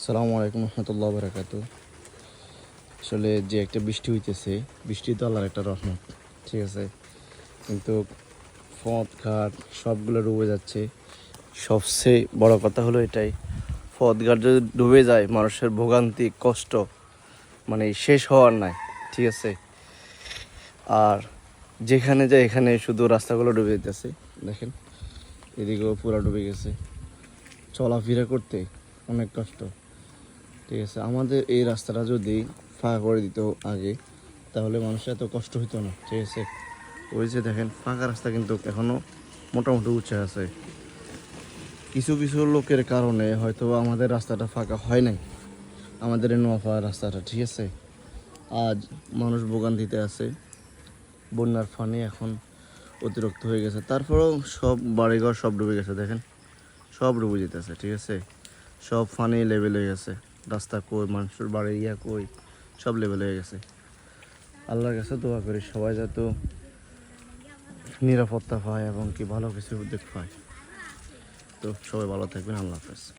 আসসালামু আলাইকুম রহমতুল্লাহ বারাকাতু। আসলে যে একটা বৃষ্টি হইতেছে, বৃষ্টি তো আল্লাহর একটা রহমত, ঠিক আছে। কিন্তু পথ ঘাট সবগুলো ডুবে যাচ্ছে। সবচেয়ে বড় কথা হলো এটাই, পথ ঘাট যদি ডুবে যায় মানুষের ভোগান্তি কষ্ট মানে শেষ হওয়ার নাই, ঠিক আছে। আর যেখানে যায় এখানে শুধু রাস্তাগুলো ডুবে যেতেছে, দেখেন এদিকেও পুরো ডুবে গেছে, চলাফেরা করতে অনেক কষ্ট, ঠিক আছে। আমাদের এই রাস্তাটা যদি ফাঁকা করে দিত আগে, তাহলে মানুষের এত কষ্ট হতো না, ঠিক আছে। ওই যে দেখেন ফাঁকা রাস্তা কিন্তু এখনও মোটামুটি উঁচু আছে। কিছু কিছু লোকের কারণে হয়তো আমাদের রাস্তাটা ফাঁকা হয় নাই, আমাদের এই নোয়াপাড়া রাস্তাটা, ঠিক আছে। আজ মানুষ ভোগান্তিতে আছে, বন্যার পানি এখন অতিরিক্ত হয়ে গেছে, তারপরেও সব বাড়িঘর সব ডুবে গেছে, দেখেন সব ডুবে যেতেছে, ঠিক আছে। সব পানি লেভেল হয়ে গেছে, রাস্তা কই, মানুষের বাড়ি কই, সব লেভেল হয়ে গেছে। আল্লাহর কাছে দোয়া করি সবাই যাতে নিরাপত্তা পায় এবং কি ভালো কিছু উদ্যোগ পায়। তো সবাই ভালো থাকবেন, আল্লাহ হাফেজ।